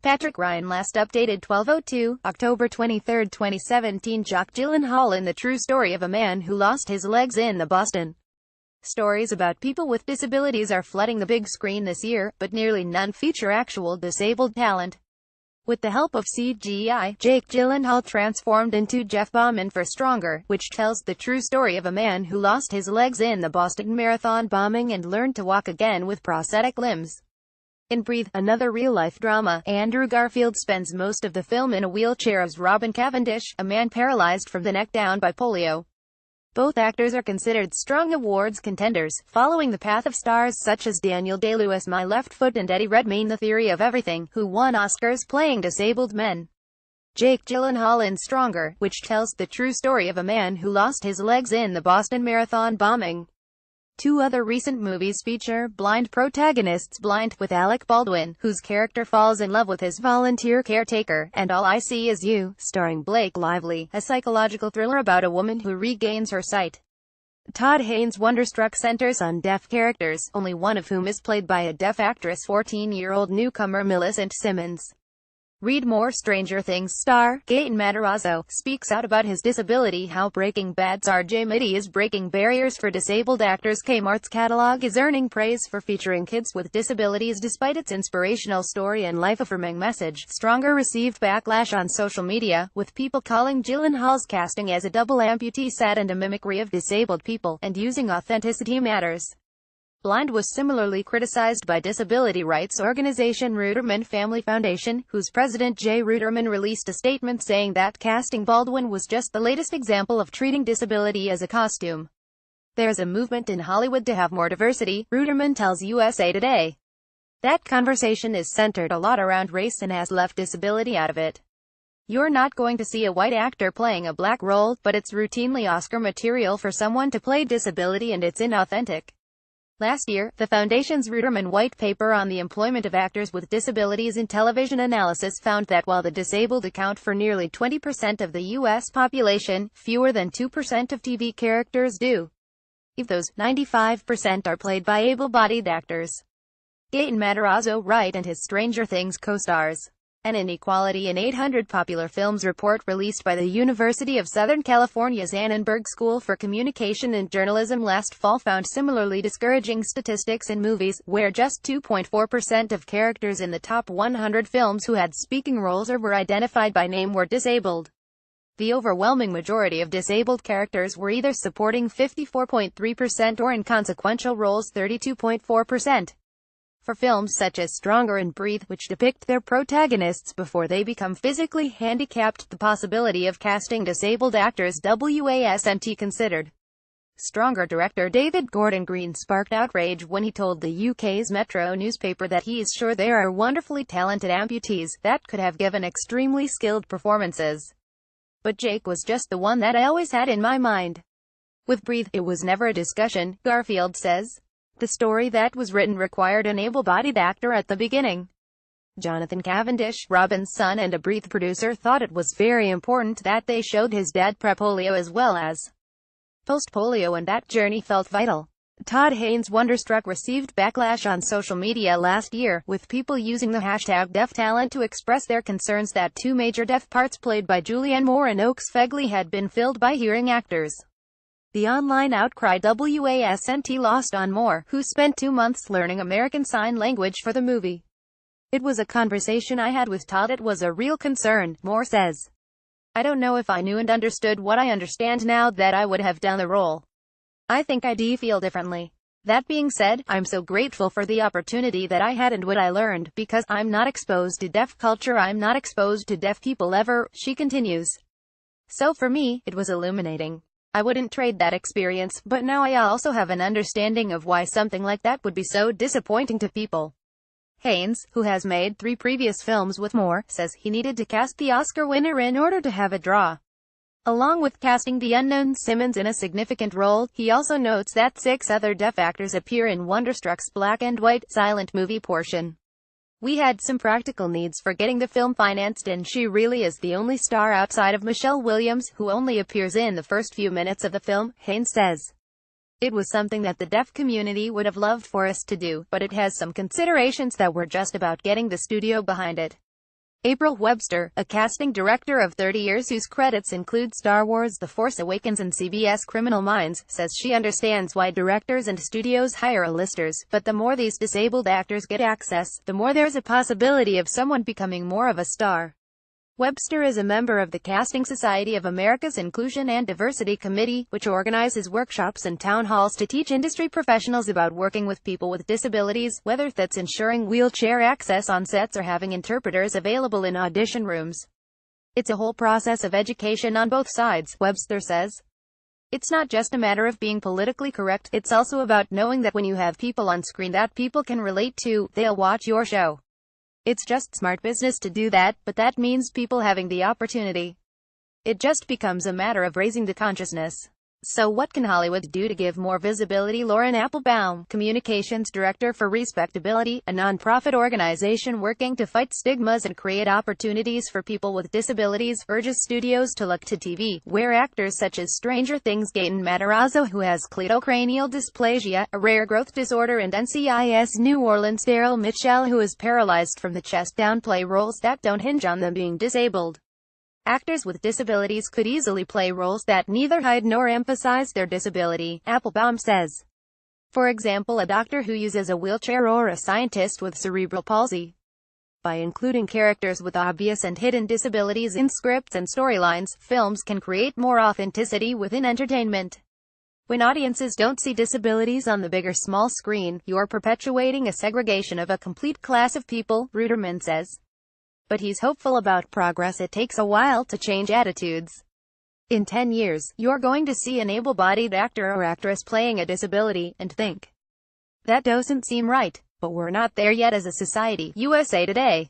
Patrick Ryan last updated 12:02, October 23, 2017. Jake Gyllenhaal in the true story of a man who lost his legs in the Boston. Stories about people with disabilities are flooding the big screen this year, but nearly none feature actual disabled talent. With the help of CGI, Jake Gyllenhaal transformed into Jeff Bauman for Stronger, which tells the true story of a man who lost his legs in the Boston Marathon bombing and learned to walk again with prosthetic limbs. In Breathe, another real-life drama, Andrew Garfield spends most of the film in a wheelchair as Robin Cavendish, a man paralyzed from the neck down by polio. Both actors are considered strong awards contenders, following the path of stars such as Daniel Day-Lewis, My Left Foot, and Eddie Redmayne, The Theory of Everything, who won Oscars playing disabled men. Jake Gyllenhaal in Stronger, which tells the true story of a man who lost his legs in the Boston Marathon bombing. Two other recent movies feature blind protagonists: Blind, with Alec Baldwin, whose character falls in love with his volunteer caretaker, and All I See Is You, starring Blake Lively, a psychological thriller about a woman who regains her sight. Todd Haynes' Wonderstruck centers on deaf characters, only one of whom is played by a deaf actress. 14-year-old newcomer Millicent Simmons. Read more. Stranger Things star Gaten Matarazzo speaks out about his disability, how Breaking Bad's RJ Mitte is breaking barriers for disabled actors. Kmart's catalog is earning praise for featuring kids with disabilities despite its inspirational story and life-affirming message. Stronger received backlash on social media, with people calling Gyllenhaal's casting as a double amputee sad and a mimicry of disabled people, and using authenticity matters. Blind was similarly criticized by disability rights organization Ruderman Family Foundation, whose president Jay Ruderman released a statement saying that casting Baldwin was just the latest example of treating disability as a costume. There's a movement in Hollywood to have more diversity, Ruderman tells USA Today. That conversation is centered a lot around race and has left disability out of it. You're not going to see a white actor playing a black role, but it's routinely Oscar material for someone to play disability, and it's inauthentic. Last year, the Foundation's Ruderman White Paper on the Employment of Actors with Disabilities in Television Analysis found that while the disabled account for nearly 20% of the U.S. population, fewer than 2% of TV characters do. Of those, 95% are played by able-bodied actors. Gaten Matarazzo Wright and his Stranger Things co-stars. An Inequality in 800 Popular Films report released by the University of Southern California's Annenberg School for Communication and Journalism last fall found similarly discouraging statistics in movies, where just 2.4% of characters in the top 100 films who had speaking roles or were identified by name were disabled. The overwhelming majority of disabled characters were either supporting 54.3% or inconsequential roles 32.4%. For films such as Stronger and Breathe, which depict their protagonists before they become physically handicapped, the possibility of casting disabled actors wasn't considered. Stronger director David Gordon Green sparked outrage when he told the UK's Metro newspaper that he is sure there are wonderfully talented amputees that could have given extremely skilled performances. But Jake was just the one that I always had in my mind. With Breathe, it was never a discussion, Garfield says. The story that was written required an able-bodied actor at the beginning. Jonathan Cavendish, Robin's son and a Breathe producer, thought it was very important that they showed his dad pre-polio as well as post-polio, and that journey felt vital. Todd Haynes' Wonderstruck received backlash on social media last year, with people using the hashtag #DeafTalent to express their concerns that two major deaf parts played by Julianne Moore and Oaks Fegley had been filled by hearing actors. The online outcry wasn't lost on Moore, who spent 2 months learning American Sign Language for the movie. It was a conversation I had with Todd. It was a real concern, Moore says. I don't know if I knew and understood what I understand now that I would have done the role. I think I do feel differently. That being said, I'm so grateful for the opportunity that I had and what I learned, because I'm not exposed to deaf culture, I'm not exposed to deaf people ever, she continues. So for me, it was illuminating. I wouldn't trade that experience, but now I also have an understanding of why something like that would be so disappointing to people. Haynes, who has made 3 previous films with Moore, says he needed to cast the Oscar winner in order to have a draw. Along with casting the unknown Simmons in a significant role, he also notes that 6 other deaf actors appear in Wonderstruck's black and white, silent movie portion. We had some practical needs for getting the film financed, and she really is the only star outside of Michelle Williams, who only appears in the first few minutes of the film, Haynes says. It was something that the deaf community would have loved for us to do, but it has some considerations that were just about getting the studio behind it. April Webster, a casting director of 30 years whose credits include Star Wars: The Force Awakens and CBS Criminal Minds, says she understands why directors and studios hire A-listers, but the more these disabled actors get access, the more there's a possibility of someone becoming more of a star. Webster is a member of the Casting Society of America's Inclusion and Diversity Committee, which organizes workshops and town halls to teach industry professionals about working with people with disabilities, whether that's ensuring wheelchair access on sets or having interpreters available in audition rooms. It's a whole process of education on both sides, Webster says. It's not just a matter of being politically correct, it's also about knowing that when you have people on screen that people can relate to, they'll watch your show. It's just smart business to do that, but that means people having the opportunity. It just becomes a matter of raising the consciousness. So what can Hollywood do to give more visibility? Lauren Applebaum, communications director for Respectability, a nonprofit organization working to fight stigmas and create opportunities for people with disabilities, urges studios to look to TV, where actors such as Stranger Things' Gaten Matarazzo, who has cleidocranial dysplasia, a rare growth disorder, and NCIS New Orleans' Daryl Mitchell, who is paralyzed from the chest down, play roles that don't hinge on them being disabled. Actors with disabilities could easily play roles that neither hide nor emphasize their disability, Applebaum says. For example, a doctor who uses a wheelchair or a scientist with cerebral palsy. By including characters with obvious and hidden disabilities in scripts and storylines, films can create more authenticity within entertainment. When audiences don't see disabilities on the big or small screen, you're perpetuating a segregation of a complete class of people, Ruderman says. But he's hopeful about progress. It takes a while to change attitudes. In 10 years, you're going to see an able-bodied actor or actress playing a disability, and think, that doesn't seem right. But we're not there yet as a society. USA Today.